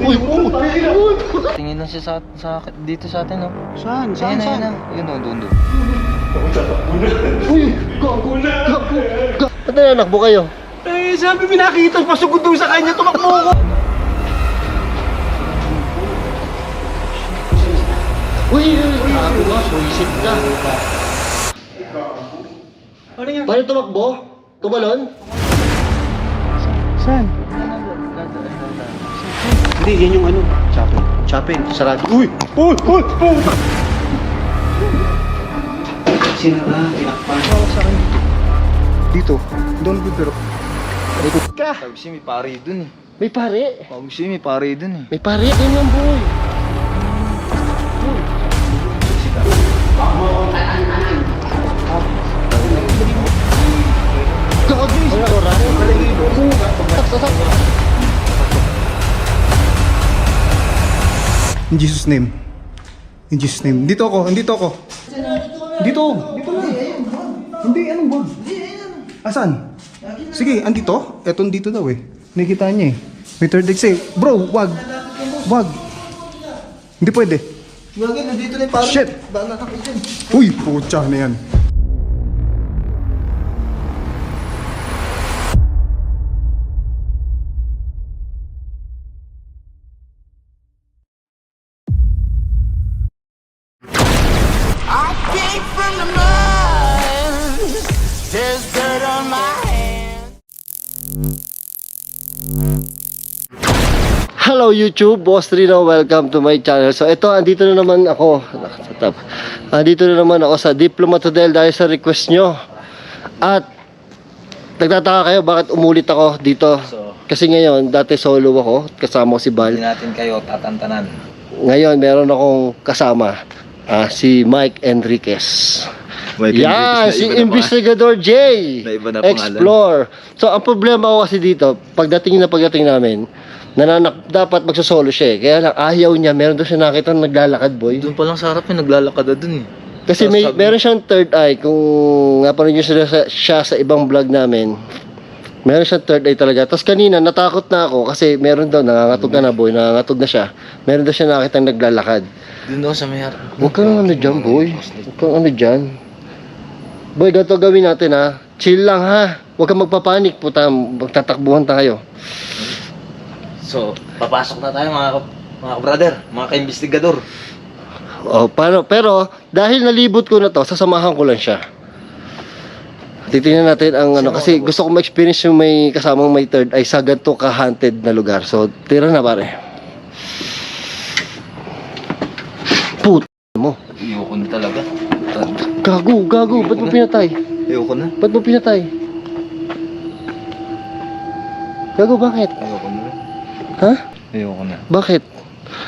Uy, uy, Tingin lang siya dito sa atin, oh. Saan? Saan, Saan? saan? Yun, oh, doon. Uy, gago. Ba't nananakbo kayo? Eh, sabi pinakita, pasugod doon sa kanya, tumakbo ko. Uy, gago ka, buisit ka. Ano yan? Paano tumakbo? Tumalon? Saan? Hindi, yan yung ano. Chapin. Chapin, sarado. Uy! Uy! Uy! Uy! Sino na? Tinakpan. Sa akin dito. Doon pero. Ikot ka. Sabi siya, may pare dun, eh. May pare. Sabi siya, may pare dun, eh. May pare. Ganyan, boy. Gago. In Jesus name. In Jesus name. Dito ako, dito ako. Dito. Hindi, anong wag? Asan? Sige, andito? Etong dito daw eh. Nakikita niya eh. May third exit. Bro, wag. Wag. Hindi pwede. Gagawin, nandito na yung pare. Shit. Bala na kayo dyan. Uy, putya na yan. I came from the mud. There's dirt on my hands. Hello YouTube, Boss Rino, welcome to my channel. So ito, andito na naman ako. Andito na naman ako sa Diplomat Hotel dahil sa request nyo. At nagtataka kayo bakit umulit ako dito. Kasi ngayon, dati solo ako, kasama ko si Bal. Hindi natin kayo tatantanan. Ngayon, meron akong kasama, si Mike Enriquez. Yan, si Investigador J. Na iba na pangalan. Explore. So, ang problema ko kasi dito, pagdating namin, dapat magsosolo siya eh. Kaya lang, ayaw niya. Meron doon siya nakita naglalakad, boy. Doon pa lang sa harap, naglalakad na dun, eh. Kasi meron siyang third eye. Kung napanood niyo siya sa ibang vlog namin, meron siyang third eye talaga. Tapos kanina, natakot na ako kasi meron daw, nangangatog na boy, nangangatog na siya. Meron daw siya nakita naglalakad. Doon daw sa may harap. Huwag kang ano dyan, boy. Huwag kang ano dyan. Boy, ganito gawin natin, ha. Chill lang, ha. Huwag kang magpapanik, puta. Magtatakbuhan tayo. So, papasok na tayo, mga brother, mga ka-investigador. Oh, paano? Pero, dahil nalibot ko na to, sasamahan ko lang siya. Titingnan natin ang ano, kasi gusto ko ma-experience yung may kasamang may third eye sa ganito ka-haunted na lugar. So, tira na, pare. Puta mo. Ayoko na talaga. Gago. Ba't mo pinatay? Ayoko na. Ba't mo pinatay? Gago, bakit? Ayoko na. Ha? Ayoko na. Bakit?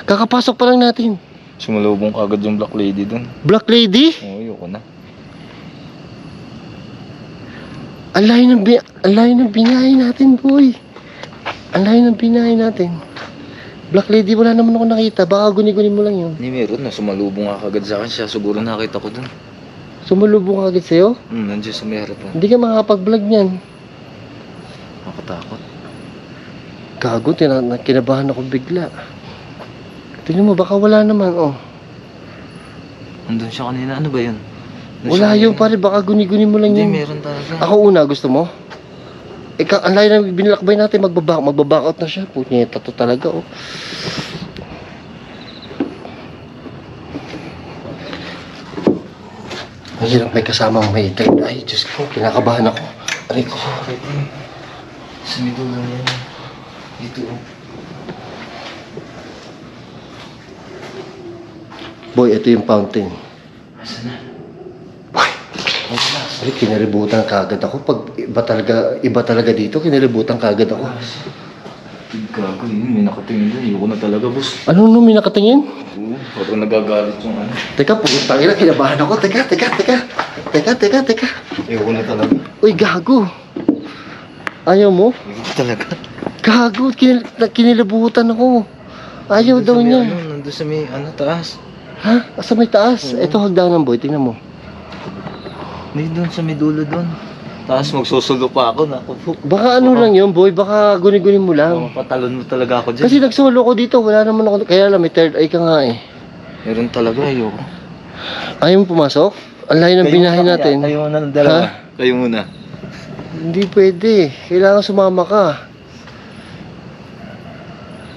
Kakapasok pa lang natin. Sumalubong kagad yung black lady dun. Black Lady? Oo, ayoko na. Ang layo ng binahe natin, boy. Ang layo ng binahe natin. Black Lady, wala naman ako nakita. Baka guni-guni mo lang yun. Hindi, meron na. Sumalubong ka kagad sa akin. Siya siguro nakita ko dun. Sumalubong ka agad sa'yo? Nandiyan sa may harap. Hindi ka makakapag-vlog niyan. Nakatakot. Gago, kinabahan ako bigla. Tingnan mo, baka wala naman, oh. Nandun siya kanina. Ano ba yun? Wala yun, pare. Baka guni-guni mo lang Hindi, yun. meron talaga. Ako una, gusto mo? Ang layo na binilakbay natin, magbaback out na siya. Punyeta to talaga, oh. Mahirap may kasamang may third eye. Diyos ko, kinakabahan ako. Aray ko. Sa middle lang yan. Dito, oh. Boy, ito yung fountain. Asan na? Boy, ay, kinaributan kagad ako. Pag iba talaga dito, kinaributan kagad ako. Gago yun. May nakatingin dun. Ayoko na talaga, boss. Ano nung may nakatingin? Oo. Parang nagagalit yung ano. Teka, putang ina, kinabahan ako. Teka. Ayoko na talaga. Uy, gago. Ayaw mo? Ayoko talaga. Gago, kinilabutan ako. Ayaw daw niya. Nandun sa may taas. Ha? Sa may taas? Ito hagdanan, boy. Tingnan mo. Hindi doon sa may dulo doon. Tapos magsusulo pa ako. Naku po. Baka ano lang yun, boy. Baka guni-guni mo lang. Patalon mo talaga ako dyan. Kasi nagsolo ko dito. Wala naman ako. Kaya lang, may third eye ka nga eh. Meron talaga, ayoko. Ayaw mo pumasok? Ang layo ng binahe natin. Kayo muna ng dalawa. Ha? Kayo muna. Hindi pwede. Kailangan sumama ka.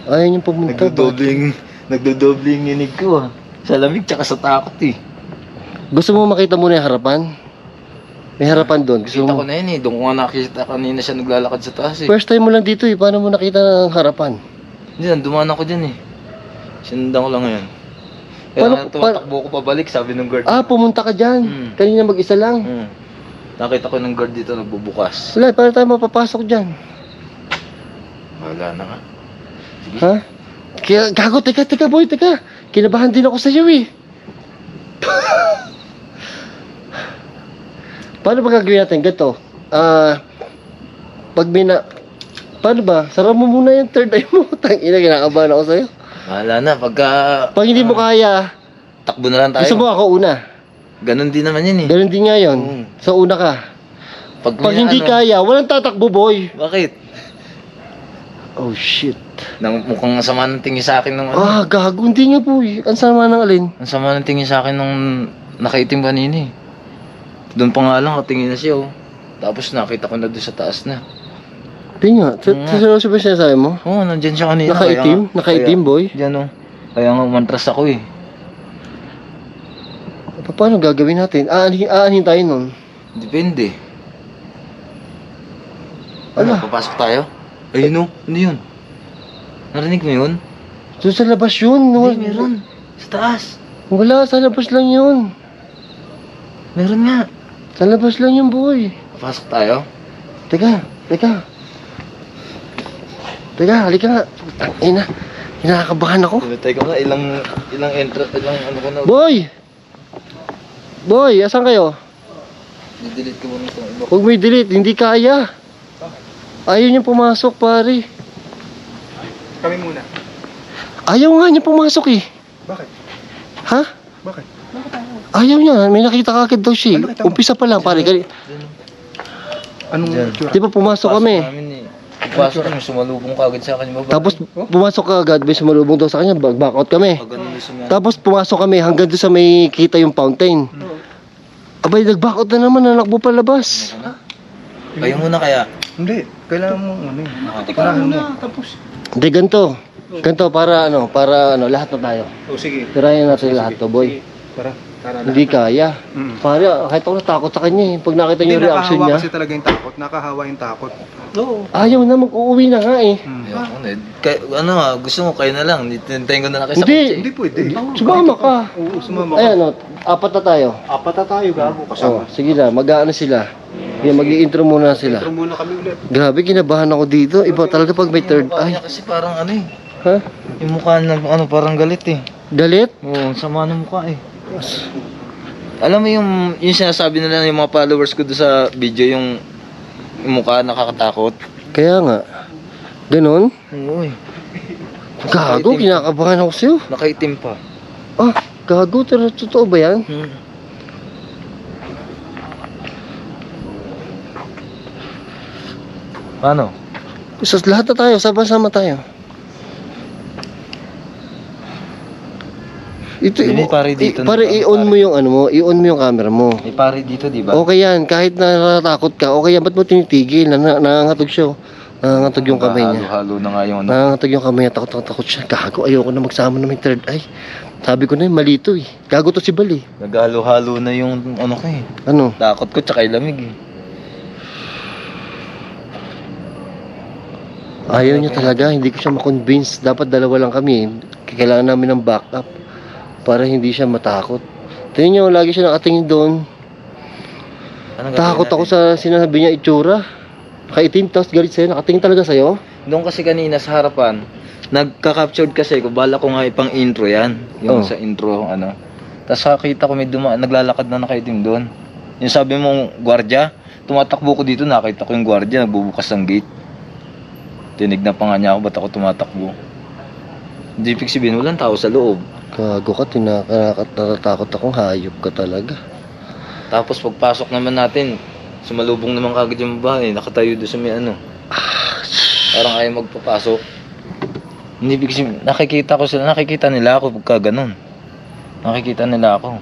Ayaw niyong pumunta. Nagdodobling inig ko ah. Sa lamig tsaka sa takot eh. Gusto mo makita muna yung harapan? May harapan doon. Gusto Kita ko mo? na yun eh. Doon ko nga nakita kanina siya naglalakad sa taas eh. First time mo lang dito eh. Paano mo nakita ng harapan? Hindi, dumaan ako dyan eh. Sinundan ko lang ngayon. Kaya Paano- nga tumatakbo ko pabalik, sabi ng guard. Ah, pumunta ka dyan. Kanina mag-isa lang. Nakita ko ng guard dito nagbubukas. Wala, paano tayo mapapasok dyan? Wala na nga. Ha? Kaya, gago, teka boy, teka. Kinabahan din ako sa iyo eh. Paano ba gagawin natin? Ganito. Pag paano ba? Sara mo muna yung third eye mo. Tangina, kinakabahan ako sa'yo. Wala na, pagka Pag hindi mo kaya, takbo na lang tayo. gusto mo ako una. Ganun din naman yun eh. Ganun din nga yun. So, una ka. Pag may hindi ano, kaya, walang tatakbo, boy. Bakit? Oh, shit. Mukhang sama ng tingin sa akin nung ano. Gago. Hindi nga, boy. Ang sama ng alin. Ang sama ng tingin sa akin nung nakaitim kanina eh. Doon pa nga lang, katingin na siya oh. Tapos nakita ko na doon sa taas na. Hindi nga. Seryoso ba sinasabi mo? Oo, nandyan siya kanina. Nakaitim? Nakaitim, boy? Diyan oh. Kaya nga umantras ako eh. Paano gagawin natin? Aanhin tayo nun. Depende. Ala. Papasok tayo? Ayun oh, ano yun? Narinig mo yun? Doon sa labas yun. Hindi, meron. Sa taas. Wala, sa labas lang yun. Meron nga. Sa labas lang yun, boy. Papasok tayo? Teka. Teka, halika nga. Ina, kinakabahan ako. Tinatay ko na, ilang ano ko na. Boy, asan kayo? Didelete ko muna itong iba. Huwag may delete, hindi kaya. Ayaw niya pumasok, pare. Kami muna. Ayaw nga niya pumasok eh. Bakit? Ha? Bakit? Ayaw niya, may nakita ka agad daw siya. Ano nakita mo? Umpisa pa lang, pare. Anong Diyan. itsura? Di ba pumasok kami? namin eh. Pagpasok kami, sumalubong ka agad sa akin yung babae. Tapos pumasok ka agad, may sumalubong daw sa kanya, back out kami. Pag ganun yung sumaya. Tapos pumasok kami hanggang doon sa may kita yung fountain. Abay, nag-back out na naman, nanakbo pa labas. Kayo muna kaya. Hindi. Kailangan mo ano eh. Unahan mo. Tapos. Hindi, ganito. Ganito, para lahat na tayo. O sige. Tirayan natin lahat to, boy. Tara. Hindi kaya. Pare, kahit ako natakot sa kanya eh. Pag nakita niyo yung reaction niya. kasi talaga yung takot. Nakahawa yung takot. Oo. Ayaw na, mag-uuwi na nga eh. Ayoko na. Ano nga, gusto mo kayo na lang. Hintayin ko na lang kayo sa Hindi. kotse. Hindi pwede. Sumama ka. Oo, sumama ka. Ayan o, apat na tayo. Apat na tayo, gago. Oh, sige na, mag-aano sila. Yung mag-i-intro muna sila. Intro muna kami ulit. Grabe, kinabahan ako dito. Iba talaga pag may third Mukha eye. niya kasi parang ano eh. Ha? Yung mukha na parang galit eh. Galit? Oo, sama ng mukha eh. Alam mo yung sinasabi nila yung mga followers ko doon sa video, yung mukha nakakatakot. Kaya nga. Ganon? Oo eh. Gago, kinakabahan ako sa'yo. Nakaitim pa. Gago, totoo ba yan? Paano? So, lahat na tayo, sama-sama tayo. Ito, Hindi, pare, dito pare, na- i-on mo yung ano mo, i-on mo yung camera mo. May pare dito, di ba? Okay yan, kahit natatakot ka, okay yan, ba't mo tinitigil? Nangangatog siya, oh. Nangangatog yung kamay niya. Halo-halo na nga yung ano. Nangangatog yung kamay niya, takot siya. Gago, ayoko na magsama na may third eye. Sabi ko na yun, malito eh. Gago to si Bal eh. Naghalo-halo na yung ano ko eh. Ano? Takot ko tsaka yung lamig eh. Ayaw niya talaga, hindi ko siya makonvince. Dapat dalawa lang kami eh. Kailangan namin ng backup para hindi siya matakot. Tingnan niyo, lagi siya nakatingin doon. Anong Takot gagawin ako sa sinasabi niya itsura. Kaitim, tapos galit sa'yo. Nakatingin talaga sa'yo. Doon kasi kanina sa harapan, nagka-captured kasi ko, bala ko nga ipang intro yan. Yung Oh. sa intro, ano. Tapos nakita ko may naglalakad na nakaitim doon. Yung sabi mong gwardiya, tumatakbo ko dito, nakita ko yung gwardiya, nagbubukas ng gate. Tinignan pa nga niya ako, ba't ako tumatakbo? Hindi ibig sabihin, walang tao sa loob. Gago ka, natatakot akong hayop ka talaga. Tapos pagpasok naman natin, Sumalubong naman kagad yung bahay. Nakatayo doon sa may ano. Parang ayaw magpapasok. Hindi kasi nakikita ko sila. Nakikita nila ako pagka ganun. Nakikita nila ako.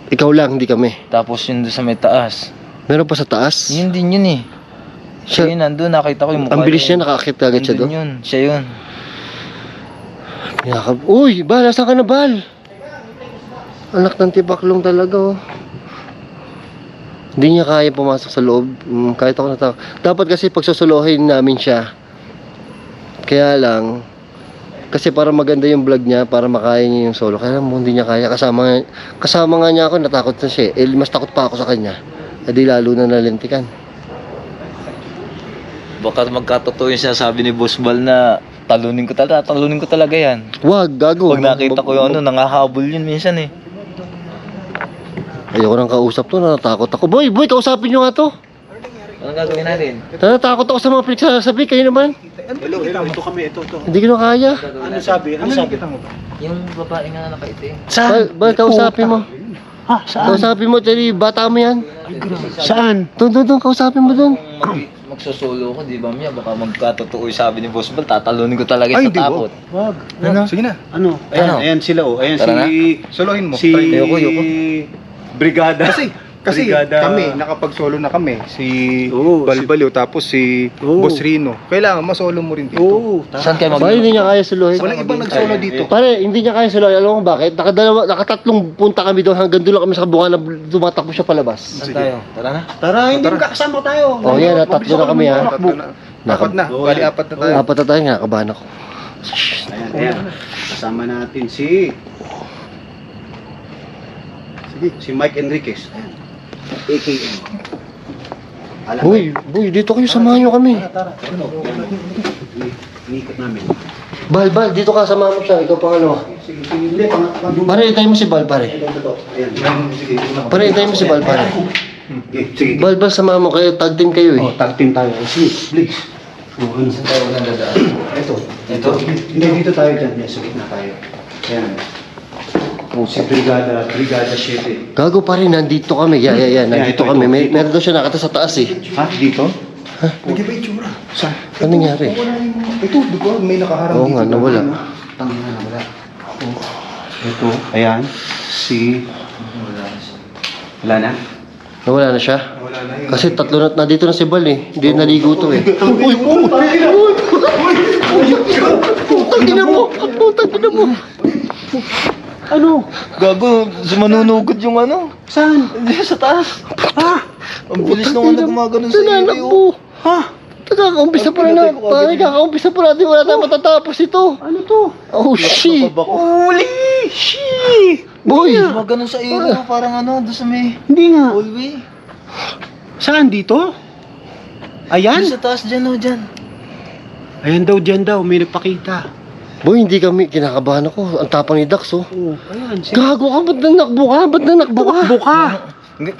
Ikaw lang, hindi kami. Tapos yun doon sa may taas. Meron pa sa taas? Yun din yun eh. Siya Siya, yun, nandun. Nakita ko yung mukha ang bilis niya, nakakita agad siya Nandun doon. yun. Siya yun. Uy, Bal, nasa ka na, Bal? Anak ng tibaklong talaga, oh. Hindi niya kaya pumasok sa loob. Kahit ako natakot. Dapat kasi pagsusuluhin namin siya. Kaya lang, kasi para maganda yung vlog niya, para makaya niya yung solo. Kaya lang, hindi niya kaya. Kasama nga niya ako, natakot na siya. Mas takot pa ako sa kanya. Di lalo na nalintikan. Baka magkatotoo yung sinasabi ni Boss Bal na talunin ko talaga yan. Wag, gago. Pag nakita ko yung ano, nangahabol yun minsan eh. Ayoko nang kausap to, natatakot ako. Boy, kausapin nyo nga to. Anong gagawin natin? Natatakot ako sa mga pinagsasabi. Kayo naman. Ito kami, ito. Hindi ko na kaya. Ano sabi? Ano sabi? Yung babae nga nakaitim. Bal, kausapin mo. Ha? Saan? Kausapin mo, Tari, bata mo yan. Saan? Doon, kausapin mo doon. Magsusolo ko, di ba Mia? Baka magkatotoo yung sabi ni Boss Bal, tatalunin ko talaga Ay, sa hindi, takot. Wag. Ano? Sige na. Ano? Ano? Ayan sila, oh. Ayan Tara si... Solohin mo. Si... Try. Ayoko. Brigada. Kasi Brigada. kami, nakapag-solo na kami. Si Oo, Balbaliw, tapos si Oo. Boss Rino. Kailangan masolo mo rin dito. Oo. Saan kayo Pare, hindi niya kaya suluhin. Walang ibang nag-solo dito. Pare, hindi niya kaya suluhin. Alam mo bakit? Nakatatlong punta kami doon. Hanggang doon lang kami sa bunga na tumatakbo siya palabas. Saan tayo? Tara na. Tara, hindi magkakasama tayo. Oh, yan, tatlo na kami, ha. Tatlo na. Apat na. Bali, apat na tayo. Apat na tayo, nakakabahan ako. Ayan. Kasama natin si... Si Mike Enriquez. Ayan. AKA. Alam mo, Boy, dito kayo, samahan nyo kami. tara. Inikot namin. Bal, dito ka, samahan mo siya. Ikaw pangalawa. Sige, hindi. Pare, itayin mo si Bal, pare. Ayan. Sige. Pare, itayin mo si Bal, pare. Sige. Bal, samahan mo kayo. Tag team kayo, Oh, eh. tag team tayo. Sige, please. Oh, ano? Saan tayo nagdadaan? Ito. Hindi, dito tayo dyan. Yes, sa gitna tayo. Ayan. Oh, si Brigada 7. Gago pa rin, nandito kami. Yan. Nandito ito, kami. ito. Meron daw siya nakata sa taas, eh. Ha? Dito? Hindi ba itsura? Saan? Ano nangyari? Ito, di ba? May nakaharang Oo nga, nawala. Tangina na wala. Oh. Ito. Ayan. Si... Wala na? Nawala na siya? Wala na yun. Kasi tatlo na dito na si Bal, eh. Hindi naligo to, eh. Putang ina mo! Ano? Gago, sumanunugod yung ano. Saan? Diyan sa taas. Ha? Ang bilis nung ano gumagano sa iyo. Nanakbo! Ha? Kakaumpisa pa na. Pare, kakaumpisa pa natin. Wala tayong matatapos ito. Ano to? Oh, shit! Uli! Shit! Boy! Gumagano sa iyo, parang ano, doon sa may Hindi nga. hallway. Saan? Dito? Ayan? Doon sa taas dyan, oh, dyan. Ayan daw, may nagpakita. Boy, hindi kami. Kinakabahan ako. Ang tapang ni Dax, oh. Oh, ayan. Gago ka, ba't nanakbo ka? Buka!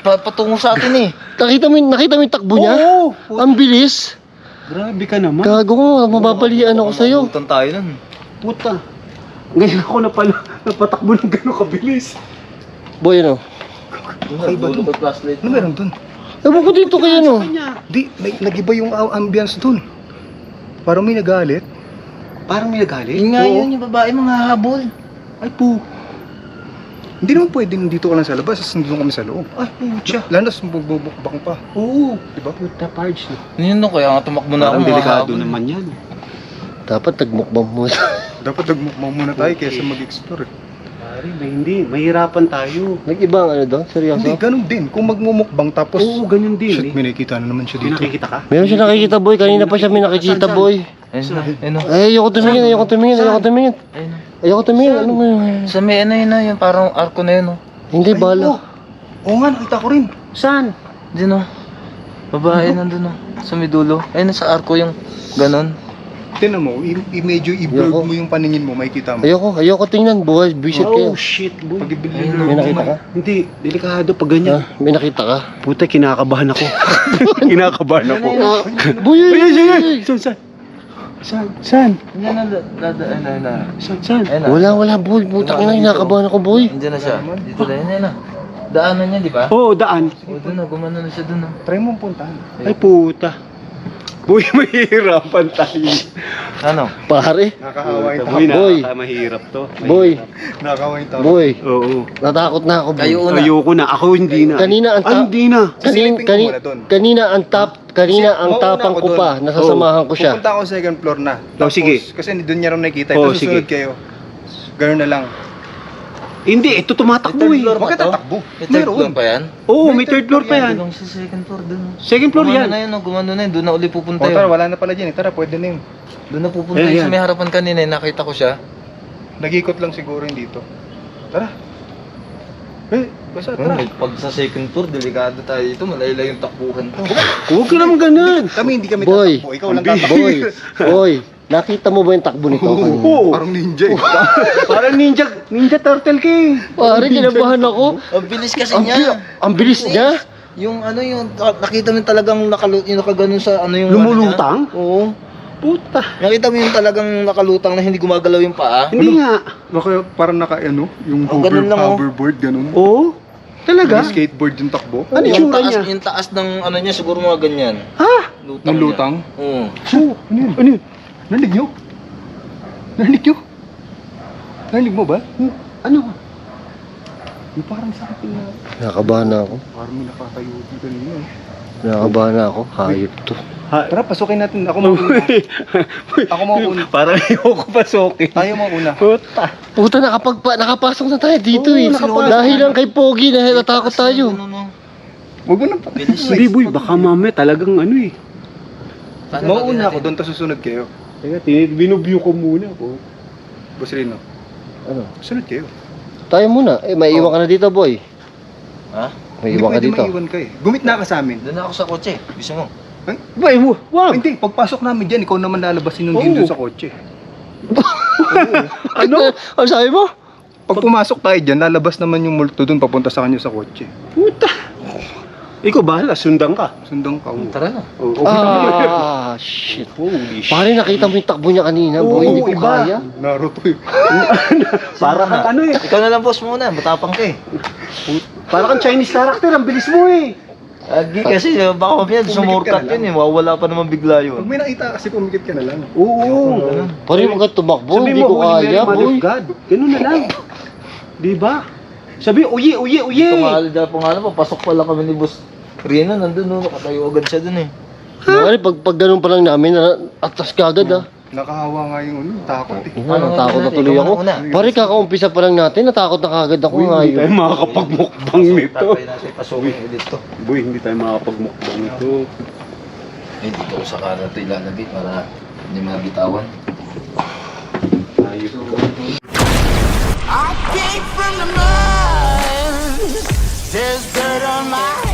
Patungo sa atin eh. Nakita mo yung takbo niya? Oo! Ang bilis. Grabe ka naman. Gago ka, mababalian ako sa'yo. Mabutan tayo nun. Puta. Ngayon ako napatakbo ng gano'ng kabilis. Boy, ano? Flashlight. Ano meron dun? Ewan ko dito kayo, no? Di, nag-iba yung ambience dun. Parang may nagalit. Parang may nagalit. Yun nga yun, yung babae mga habol. Ay po. Hindi naman pwedeng dito ka lang sa labas, nandun kami sa loob. Ay putya. Landas, magbubukbang pa. Oo. Diba? Puta parts na. Yun no, kaya nga tumakbo na ako Parang mga delikado habol. naman yan. Dapat nagmukbang mo. Dapat nagmukbang muna tayo kaysa mag-explore. Pare, hindi. Mahirapan tayo. Nag-ibang ano doon? Seryoso? Hindi, ganun din. Kung magmumukbang tapos... Oo, ganyan din Shit, eh. may nakikita na naman siya May dito. nakikita ka? Meron siya nakikita, boy. Kanina pa siya may nakikita, Saan? boy. Ayun na, ayun na. Ay, ayoko tumingin. Ayun na. Ayoko tumingin. Ano mo yun? Sa may ano yun na, yung parang arko na yun oh. Hindi, bala. Oo nga, nakita ko rin. Saan? Diyan oh. Babae nandun oh. Sa may dulo. Ayun sa arko yung ganon. Tinan mo, medyo i-blur Ayoko. mo yung paningin mo, makikita mo. Ayoko tingnan, buhay. Visit kayo. Oh shit, boy. Pag i-blur Ayun, mo, May nakita ka? Hindi, delikado pag ganyan. May nakita ka? Puta, kinakabahan ako. kinakabahan ako. Boy, Saan? Diyan na, ayun na. Saan? Ayun na. Wala, boy. Putak na, kinakabahan ako, boy. Diyan na siya. Dito na, ayun na. Daanan niya, di ba? Oo, daan. O, doon na, gumano na siya doon. Try mo puntahan. Ay, puta. Boy, mahihirapan tayo. Ano? Pare, Nakakawa yung Boy, Boy. mahirap to. boy, Nakakawa yung tao. boy, Oo. natakot na ako. boy. Kayo una. Ayoko na. Ako hindi na. Kanina ang Ay, hindi na. Sisilipin ko muna doon. Kanina ang Mauna tapang ako ko doon. pa, nasasamahan ko siya. Pupunta ako sa second floor na. Oh, sige. Kasi doon niya rin nakikita. Oh, Ito susunod sige. kayo. Ganun na lang. Hindi, ito tumatakbo Third eh. floor Huwag ba ka to? tatakbo. May third Meron. floor pa yan? Oo, may third floor pa yan. Doon sa second floor doon. Second floor Gumano yan. na yun, gumano na yun. Doon na uli pupunta O tara, yun. wala na pala dyan. Tara, pwede na yun. Doon na pupunta Ayan, yun. Sa yan. may harapan kanina, nakita ko siya. Nag-ikot lang siguro yun dito. Tara. Basta tara. Pag sa second floor, delikado tayo dito. Malayla yung takbuhan to. Huwag ka naman ganun. Kami hindi kami Boy. tatakbo. Ikaw lang tatakbo. Boy, nakita mo ba yung takbo nito? Oo. Parang ninja eh. Parang ninja turtle ka eh. Pare, kinabahan ako. Ang bilis kasi Ang, niya. ang bilis niya. Yung ano yung nakita mo yung talagang yung nakaganon sa ano yung Lumulutang? ano niya? Oo. Puta. Nakita mo yung talagang nakalutang na hindi gumagalaw yung paa? Hindi nga. Baka parang naka ano, yung Oh, ganun lang, oh. hoverboard, ganun. Oo. Talaga? Yung skateboard yung takbo. Ano yung itsura taas, niya? yung taas ng ano niya siguro mga ganyan. Ha? Lutang Ng niya. lutang? Oo. Ano yun? Ano yun? Narinig nyo? Narinig nyo? Narinig mo ba? Ano? Yung parang something na... Nakabahan na ako. Parang may nakatayo dito kanina eh. Nakabahan na ako. Hayop to. Tara, pasukin natin. Ako mauna. Ako mauna. Parang ayoko pasokin. Tayo mauna. Puta. Puta, nakapasok na tayo dito Oo, eh. nakapasok Dahil lang kay Pogi dahil natakot tayo. Ano, no? Huwag mo nang Bilis. Hindi boy, baka mamaya talagang ano eh. Paano Mauna gagawin ako natin? doon, tapos susunod kayo. Teka, binubyo ko muna ako. Boss Rino, Ano? susunod kayo. Tayo muna. Eh, may iwan ka na dito, boy. Ha? May iwan ka Hindi dito. maiwan ka eh. Gumit na ka sa amin. Doon ako sa kotse. Gusto mo? Ay, Boy, wag. hindi, pagpasok namin dyan, ikaw naman lalabasin nung din Oo. doon sa kotse. Ano? Ano sabi mo? Pag pumasok tayo dyan, lalabas naman yung multo doon papunta sa kanyo sa kotse. Puta. Ikaw bahala, sundan ka. Sundong ka. Tara na. Oo, Shit. Holy shit. Pare, nakita mo yung takbo niya kanina, boy. Oo, Hindi ko iba. kaya. Naruto eh. Para kang ano eh. Ikaw na lang boss muna. Matapang ka eh. Para kang Chinese character, ang bilis mo eh. Agi kasi baka mamaya sumurkat ka na yun eh. Mawawala pa naman bigla Pag yun. may nakita kasi pumikit ka na lang. Oo. Pare, huwag ka tumakbo. Sabi Hindi mo, ko Holy Mary, kaya, Mother boy. of God. Ganun na lang. Di ba? Sabi, uye. Tumahalid na pangalan pa. Pasok pala kami ni boss Rino. Nandun no. Nakatayo agad siya dun eh. Pare, pag ganun pa lang namin, atas ka agad ah. Nakahawa nga yung ano, takot eh. Ano Natakot na natin? tuloy Ikaw ako. muna. Pare, kakaumpisa pa lang natin, natakot na kagad ako Hindi ngayon. tayo makakapagmukbang nito. Tatay natin pasukin ulit to. Boy, hindi tayo makakapagmukbang nito. Eh, dito ko sa kanan ito ilalagay para hindi mabitawan. Ayos ko. I came from the mud. There's dirt on my